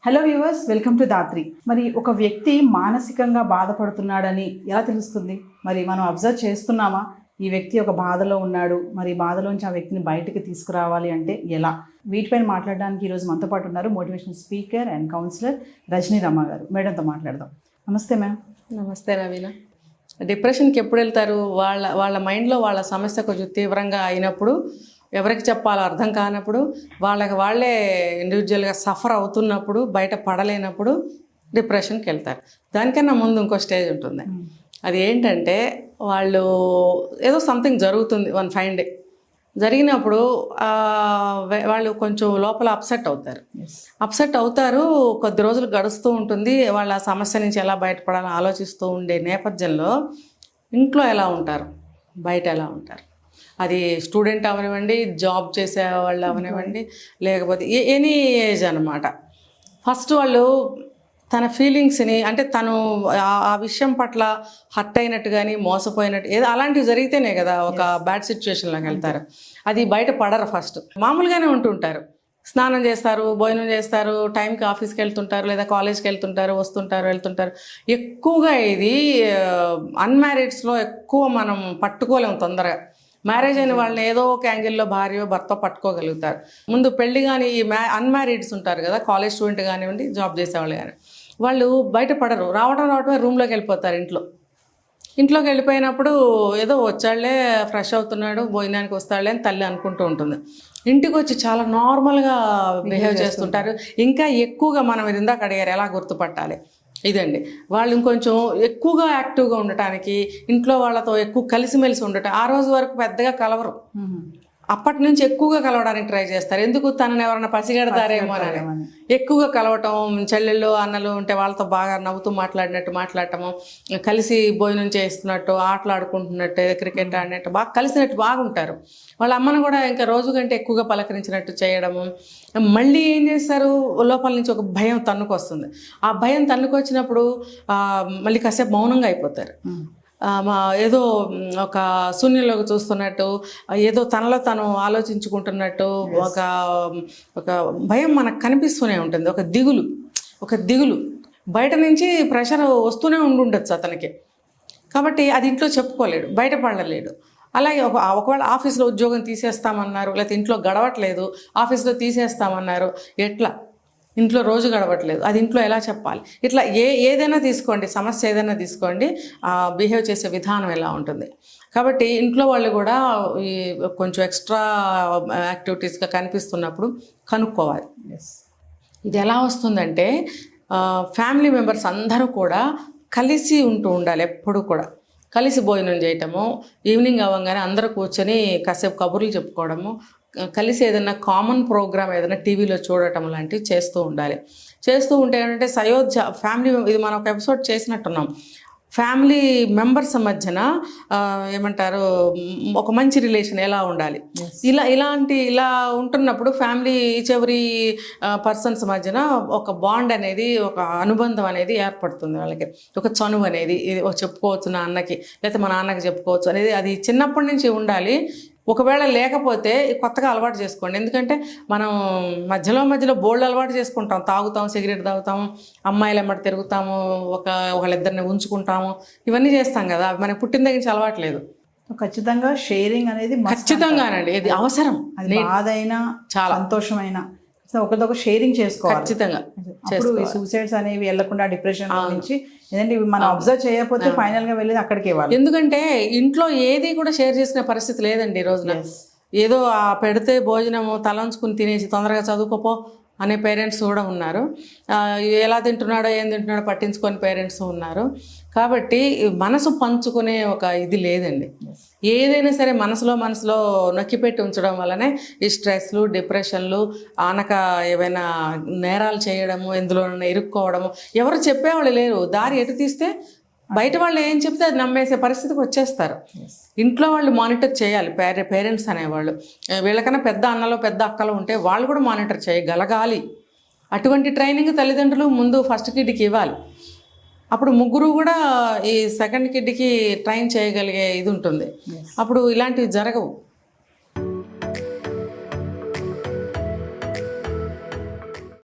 Hello viewers, welcome to Dhatri. మరి ఒక వ్యక్తి మానసికంగా బాధపడుతున్నాడని ఎలా తెలుస్తుంది? మరి మనం అబ్జర్వ్ చేస్తున్నామా? ఈ వ్యక్తి ఒక బాధలో ఉన్నాడు, మరి బాధలోంచి ఆ వ్యక్తిని బయటకు తీసుకురావాలి అంటే ఎలా? వీటిపైన మాట్లాడడానికి ఈరోజు మనతో పాటు ఉన్నారు motivational speaker and counsellor Rajani Rama garu. మేడంతో మాట్లాడదాం. నమస్తే మ్యామ్. నమస్తే రవీనా. డిప్రెషన్కి ఎప్పుడు వెళ్తారు? వాళ్ళ మైండ్లో వాళ్ళ సమస్య కొంచెం తీవ్రంగా అయినప్పుడు, ఎవరికి చెప్పాలో అర్థం కానప్పుడు, వాళ్ళే ఇండివిజువల్గా సఫర్ అవుతున్నప్పుడు, బయట పడలేనప్పుడు డిప్రెషన్కి వెళ్తారు. దానికన్నా ముందు ఇంకో స్టేజ్ ఉంటుంది. అది ఏంటంటే, వాళ్ళు ఏదో సంథింగ్ జరుగుతుంది వన్ ఫైన్ డే జరిగినప్పుడు వాళ్ళు కొంచెం లోపల అప్సెట్ అవుతారు. కొద్ది రోజులు గడుస్తూ ఉంటుంది. వాళ్ళ సమస్య నుంచి ఎలా బయటపడాలని ఆలోచిస్తూ ఉండే నేపథ్యంలో ఇంట్లో ఎలా ఉంటారు, బయట ఎలా ఉంటారు, అది స్టూడెంట్ అవనివ్వండి, జాబ్ చేసే వాళ్ళు అవనివ్వండి, లేకపోతే ఎనీ ఏజ్ అనమాట. ఫస్ట్ వాళ్ళు తన ఫీలింగ్స్ని, అంటే తను ఆ విషయం పట్ల హర్ట్ అయినట్టు కానీ మోసపోయినట్టు ఏదో అలాంటివి జరిగితేనే కదా ఒక బ్యాడ్ సిచ్యువేషన్లోకి వెళ్తారు. అది బయట పడరు. ఫస్ట్ మామూలుగానే ఉంటుంటారు, స్నానం చేస్తారు, భోజనం చేస్తారు, టైంకి ఆఫీస్కి వెళ్తుంటారు, లేదా కాలేజ్కి వెళ్తుంటారు, వస్తుంటారు, వెళ్తుంటారు. ఎక్కువగా ఇది అన్మ్యారీడ్స్లో ఎక్కువ మనం పట్టుకోలేము తొందరగా. మ్యారేజ్ అయిన వాళ్ళని ఏదో ఒక యాంగిల్లో భార్య భర్త పట్టుకోగలుగుతారు. ముందు పెళ్లి కానీ ఈ అన్మ్యారీడ్స్ ఉంటారు కదా, కాలేజ్ స్టూడెంట్ కానివ్వండి, జాబ్ చేసేవాళ్ళు కానీ, వాళ్ళు బయటపడరు. రావడమే రూమ్లోకి వెళ్ళిపోతారు. ఇంట్లోకి వెళ్ళిపోయినప్పుడు ఏదో వచ్చాళ్లే, ఫ్రెష్ అవుతున్నాడు, భోజనానికి వస్తాడులే అని తల్లి అనుకుంటూ ఉంటుంది. ఇంటికి వచ్చి చాలా నార్మల్గా బిహేవ్ చేస్తుంటారు. ఇంకా ఎక్కువగా మనం ఇది ఇందాక అడిగారు ఎలా గుర్తుపట్టాలి, ఇదండి. వాళ్ళు ఇంకొంచెం ఎక్కువగా యాక్టివ్గా ఉండటానికి, ఇంట్లో వాళ్ళతో ఎక్కువ కలిసిమెలిసి ఉండటం. ఆ రోజు వరకు పెద్దగా కలవరు, అప్పటి నుంచి ఎక్కువగా కలవడానికి ట్రై చేస్తారు. ఎందుకు? తనని ఎవరైనా పసిగడతారేమో అని ఎక్కువగా కలవటం. చెల్లెళ్ళు అన్నలు ఉంటే వాళ్ళతో బాగా నవ్వుతూ మాట్లాడటము, కలిసి భోజనం చేస్తున్నట్టు, ఆటలాడుకుంటున్నట్టు, క్రికెట్ ఆడినట్టు, బాగా కలిసినట్టు బాగుంటారు. వాళ్ళ అమ్మను కూడా ఇంకా రోజు కంటే ఎక్కువగా పలకరించినట్టు చేయడము. మళ్ళీ ఏం చేస్తారు, లోపల నుంచి ఒక భయం తన్నుకొస్తుంది. ఆ భయం తన్నుకొచ్చినప్పుడు మళ్ళీ కాసేపు మౌనంగా అయిపోతారు. ఏదో ఒక శూన్యంలోకి చూస్తున్నట్టు, ఏదో తనలో తను ఆలోచించుకుంటున్నట్టు ఒక భయం మనకు కనిపిస్తూనే ఉంటుంది. ఒక దిగులు బయట నుంచి ప్రెషర్ వస్తూనే ఉండుండొచ్చు అతనికి. కాబట్టి అది ఇంట్లో చెప్పుకోలేడు, బయటపడలేడు. అలాగే ఒకవేళ ఆఫీస్లో ఉద్యోగం తీసేస్తామన్నారు, లేకపోతే ఇంట్లో గడవట్లేదు, ఆఫీస్లో తీసేస్తామన్నారు, ఎట్లా? ఇంట్లో రోజు గడవట్లేదు, అది ఇంట్లో ఎలా చెప్పాలి? ఇట్లా ఏదైనా తీసుకోండి, సమస్య ఏదైనా తీసుకోండి, బిహేవ్ చేసే విధానం ఎలా ఉంటుంది. కాబట్టి ఇంట్లో వాళ్ళు కూడా ఈ కొంచెం ఎక్స్ట్రా యాక్టివిటీస్గా కనిపిస్తున్నప్పుడు కనుక్కోవాలి. ఇది ఎలా వస్తుందంటే, ఫ్యామిలీ మెంబర్స్ అందరూ కూడా కలిసి ఉంటూ ఉండాలి. ఎప్పుడు కూడా కలిసి భోజనం చేయటము, ఈవినింగ్ అవ్వగానే అందరూ కూర్చొని కాసేపు కబుర్లు చెప్పుకోవడము, కలిసి ఏదైనా కామన్ ప్రోగ్రామ్ ఏదైనా టీవీలో చూడటం లాంటివి చేస్తూ ఉండాలి. చేస్తూ ఉంటే ఏంటంటే సయోధ్య ఫ్యామిలీ, ఇది మనం ఒక ఎపిసోడ్ చేసినట్టున్నాం, ఫ్యామిలీ మెంబర్స్ మధ్యన ఏమంటారు, ఒక మంచి రిలేషన్ ఎలా ఉండాలి, ఇలా ఉంటున్నప్పుడు ఫ్యామిలీ చివరి పర్సన్స్ మధ్యన ఒక బాండ్ అనేది, ఒక అనుబంధం అనేది ఏర్పడుతుంది. వాళ్ళకి ఒక చనువు అనేది చెప్పుకోవచ్చు, నా అన్నకి లేకపోతే మా నాన్నకి చెప్పుకోవచ్చు అనేది, అది చిన్నప్పటి నుంచి ఉండాలి. ఒకవేళ లేకపోతే కొత్తగా అలవాటు చేసుకోండి. ఎందుకంటే మనం మధ్యలో బోల్డ్ అలవాటు చేసుకుంటాం. తాగుతాం, సిగరెట్ తాగుతాము, అమ్మాయిలు ఎమ్మటి తిరుగుతాము, ఒకళ్ళిద్దరిని ఉంచుకుంటాము, ఇవన్నీ చేస్తాం కదా. అవి మనకి పుట్టిన దగ్గర నుంచి అలవాటు లేదు. ఖచ్చితంగా షేరింగ్ అనేది ఖచ్చితంగానండి, ఇది అవసరం. బాధైనా చాలా సంతోషమైనా ఒకరిదొక షేరింగ్ చేసుకోవాలి ఖచ్చితంగా. అప్పుడు సూసైడ్స్ అనేవి వెళ్లకుండా, డిప్రెషన్ నుంచి ఏంటంటే మనం అబ్జర్వ్ చేయకపోతే ఫైనల్ గా వెళ్ళేది అక్కడికి ఇవ్వాలి. ఎందుకంటే ఇంట్లో ఏది కూడా షేర్ చేసుకునే పరిస్థితి లేదండి ఈ రోజున. ఏదో పెడితే భోజనము తలంచుకుని తినేసి తొందరగా చదువుకోపో అనే పేరెంట్స్ కూడా ఉన్నారు. ఎలా తింటున్నాడో ఏం తింటున్నాడో పట్టించుకొని పేరెంట్స్ ఉన్నారు. కాబట్టి మనసు పంచుకునే ఒక ఇది లేదండి. ఏదైనా సరే మనసులో నొక్కిపెట్టి ఉంచడం వల్లనే ఈ స్ట్రెస్లు, డిప్రెషన్లు, ఆనక ఏవైనా నేరాలు చేయడము, ఎందులోనైనా ఇరుక్కోవడము. ఎవరు చెప్పేవాళ్ళు లేరు. దారి ఎటు తీస్తే బయట వాళ్ళు ఏం చెప్తే అది నమ్మేసే పరిస్థితికి వచ్చేస్తారు. ఇంట్లో వాళ్ళు మానిటర్ చేయాలి. పేరెంట్స్ అనేవాళ్ళు, వీళ్ళకన్నా పెద్ద అన్నలో పెద్ద అక్కలు ఉంటే వాళ్ళు కూడా మానిటర్ చేయగలగాలి. అటువంటి ట్రైనింగ్ తల్లిదండ్రులు ముందు ఫస్ట్ కిడ్కి ఇవ్వాలి. అప్పుడు ముగ్గురు కూడా ఈ సెకండ్ కిడ్కి ట్రైన్ చేయగలిగే ఇది ఉంటుంది. అప్పుడు ఇలాంటివి జరగవు.